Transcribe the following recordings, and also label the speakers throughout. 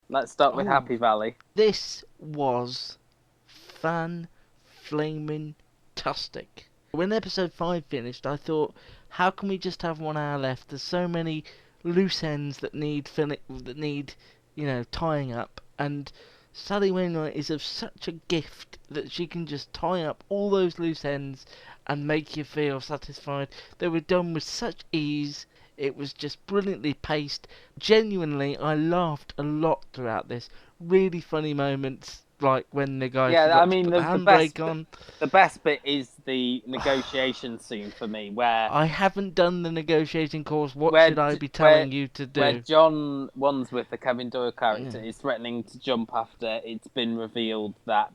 Speaker 1: Let's start with
Speaker 2: Oh,
Speaker 1: Happy Valley.
Speaker 2: this was fan flaming tastic. When episode 5 finished, I thought, how can we just have 1 hour left? There's so many loose ends that need tying up, and Sally Wainwright is of such a gift that she can just tie up all those loose ends and make you feel satisfied. They were done with such ease. It was just brilliantly paced. Genuinely, I laughed a lot throughout this. Really funny moments, like when the guy
Speaker 1: Yeah, I
Speaker 2: forgot to
Speaker 1: mean
Speaker 2: put the
Speaker 1: the
Speaker 2: handbrake on.
Speaker 1: the best bit is the negotiation scene for me,
Speaker 2: I haven't done the negotiating course. What
Speaker 1: where
Speaker 2: should I be
Speaker 1: where
Speaker 2: telling you to
Speaker 1: where
Speaker 2: do?
Speaker 1: John Wandsworth, the Kevin Doyle character,
Speaker 2: Yeah.
Speaker 1: is threatening to jump after it's been revealed that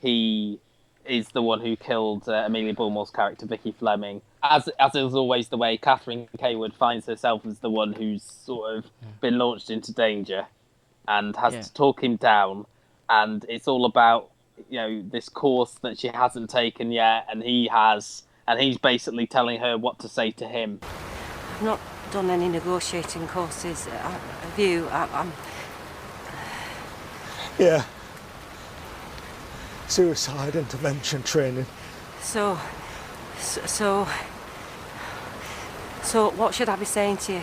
Speaker 1: he is the one who killed Amelia Bullmore's character Vicky Fleming. As is always the way, Catherine Kaywood finds herself as the one who's sort of been launched into danger and has
Speaker 2: Yeah.
Speaker 1: to talk him down. And it's all about this course that she hasn't taken yet, and he has, and he's basically telling her what to say to him.
Speaker 3: I've not done any negotiating courses. Have you? I'm...
Speaker 4: Yeah. Suicide intervention training.
Speaker 3: So, so, so, what should I be saying to you?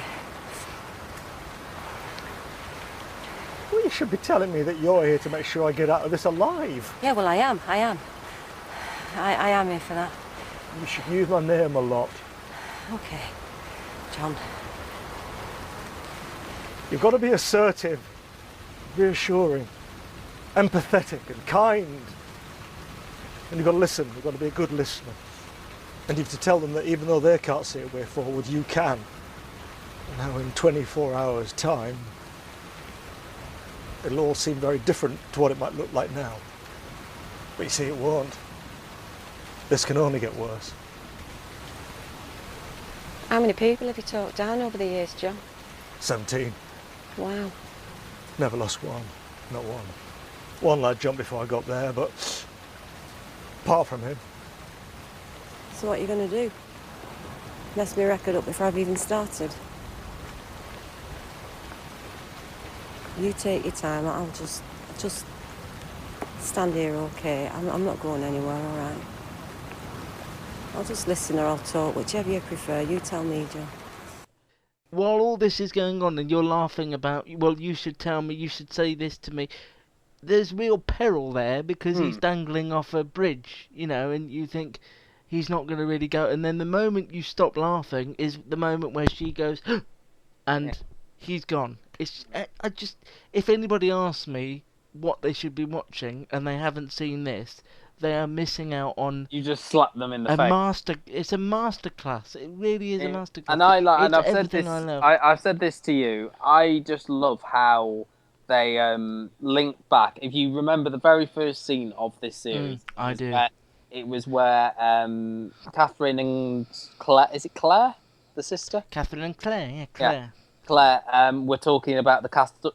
Speaker 4: Well, you should be telling me that you're here to make sure I get out of this alive.
Speaker 3: Yeah, well, I am. I am here for that.
Speaker 4: You should use my name a lot.
Speaker 3: Okay, John.
Speaker 4: You've got to be assertive, reassuring, empathetic and kind. And you've got to listen, you've got to be a good listener. And you have to tell them that even though they can't see a way forward, you can. And how in 24 hours' time, it'll all seem very different to what it might look like now. But you see, it won't. This can only get worse.
Speaker 3: How many people have you talked down over the years, John?
Speaker 4: 17.
Speaker 3: Wow.
Speaker 4: Never lost one. Not one. One lad jumped before I got there, but apart from him,
Speaker 3: So what are you going to do? Mess my record up before I've even started? You take your time. I'll just stand here, okay? I'm not going anywhere, all right? I'll just listen or I'll talk, whichever you prefer. You tell me, John.
Speaker 2: While all this is going on and you're laughing about, well, you should tell me, you should say this to me, there's real peril there because he's dangling off a bridge, and you think he's not going to really go. And then the moment you stop laughing is the moment where she goes,
Speaker 1: Yeah.
Speaker 2: and he's gone. I just, if anybody asks me what they should be watching and they haven't seen this, they are missing out on
Speaker 1: You just slap them in the face.
Speaker 2: It's a masterclass. It really is a
Speaker 1: And
Speaker 2: masterclass.
Speaker 1: I like, and
Speaker 2: It's
Speaker 1: I've said
Speaker 2: everything
Speaker 1: this.
Speaker 2: I love.
Speaker 1: I've said this to you. I just love how they link back. If you remember the very first scene of this series,
Speaker 2: I do.
Speaker 1: It was where Catherine and Claire, is it Claire, the sister?
Speaker 2: Catherine and Claire, yeah,
Speaker 1: Yeah.
Speaker 2: Claire.
Speaker 1: Claire, were talking about the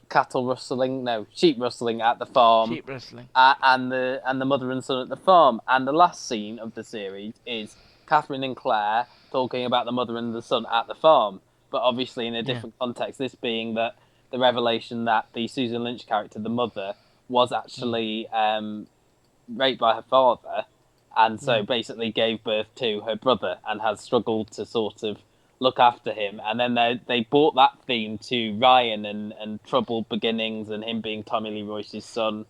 Speaker 1: cattle rustling, no, sheep rustling at the farm,
Speaker 2: Sheep wrestling.
Speaker 1: and the mother and son at the farm. And the last scene of the series is Catherine and Claire talking about the mother and the son at the farm, but obviously in a different context. This being that the revelation that the Susan Lynch character, the mother, was actually raped by her father, and so basically gave birth to her brother and has struggled to sort of look after him. And then they brought that theme to Ryan and Troubled Beginnings and him being Tommy Lee Royce's son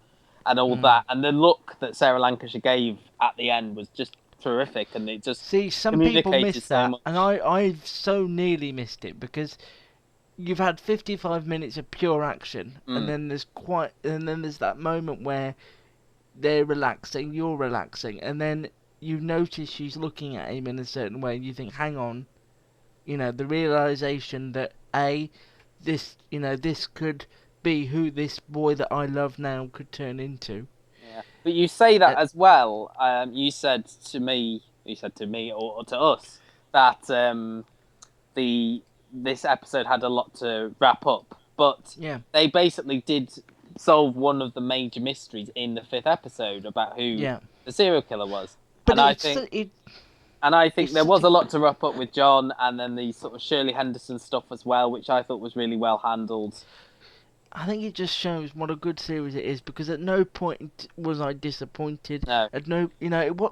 Speaker 1: and all that. And the look that Sarah Lancashire gave at the end was just terrific, and it just
Speaker 2: See, some people
Speaker 1: communicated
Speaker 2: miss
Speaker 1: so
Speaker 2: that,
Speaker 1: much.
Speaker 2: and I've so nearly missed it because you've had 55 minutes of pure action, and then there's that moment where they're relaxing, you're relaxing, and then you notice she's looking at him in a certain way, and you think, hang on, the realization that this could be who this boy that I love now could turn into.
Speaker 1: Yeah. But you say that
Speaker 2: Uh,
Speaker 1: as well. You said to me or to us that this episode had a lot to wrap up, but
Speaker 2: Yeah.
Speaker 1: they basically did solve one of the major mysteries in the fifth episode about who
Speaker 2: Yeah.
Speaker 1: the serial killer was.
Speaker 2: But
Speaker 1: And I
Speaker 2: it's
Speaker 1: think
Speaker 2: it,
Speaker 1: and I think
Speaker 2: it's
Speaker 1: there
Speaker 2: such
Speaker 1: was
Speaker 2: a
Speaker 1: a lot to wrap up with John, and then the sort of Shirley Henderson stuff as well, which I thought was really well handled.
Speaker 2: I think it just shows what a good series it is, because at no point was I disappointed.
Speaker 1: No.
Speaker 2: At no,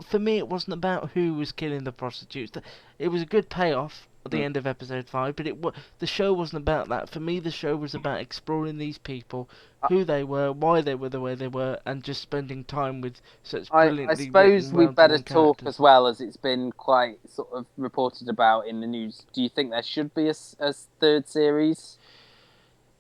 Speaker 2: for me, it wasn't about who was killing the prostitutes. It was a good payoff at the end of episode 5, but the show wasn't about that. For me, the show was about exploring these people, who they were, why they were the way they were, and just spending time with such brilliantly
Speaker 1: I suppose
Speaker 2: written,
Speaker 1: we better
Speaker 2: well-drawn
Speaker 1: talk
Speaker 2: characters.
Speaker 1: as well, as it's been quite sort of reported about in the news. Do you think there should be a third series?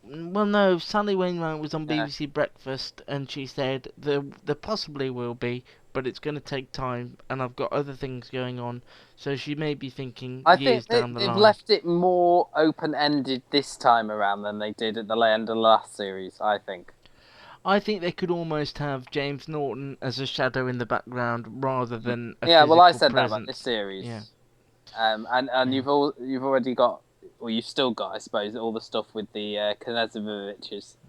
Speaker 2: Well, no, Sally Wainwright was on
Speaker 1: Yeah.
Speaker 2: BBC Breakfast, and she said there possibly will be, but it's going to take time, and I've got other things going on, so she may be thinking
Speaker 1: I
Speaker 2: years
Speaker 1: think
Speaker 2: down the
Speaker 1: they've
Speaker 2: line.
Speaker 1: left it more open-ended this time around than they did at the end of the last series, I think.
Speaker 2: I think they could almost have James Norton as a shadow in the background rather than a
Speaker 1: Yeah, well, I
Speaker 2: physical
Speaker 1: said that about
Speaker 2: presence.
Speaker 1: this series.
Speaker 2: Yeah.
Speaker 1: And
Speaker 2: Yeah.
Speaker 1: you've already got, or you've still got, I suppose, all the stuff with the Knezoviches.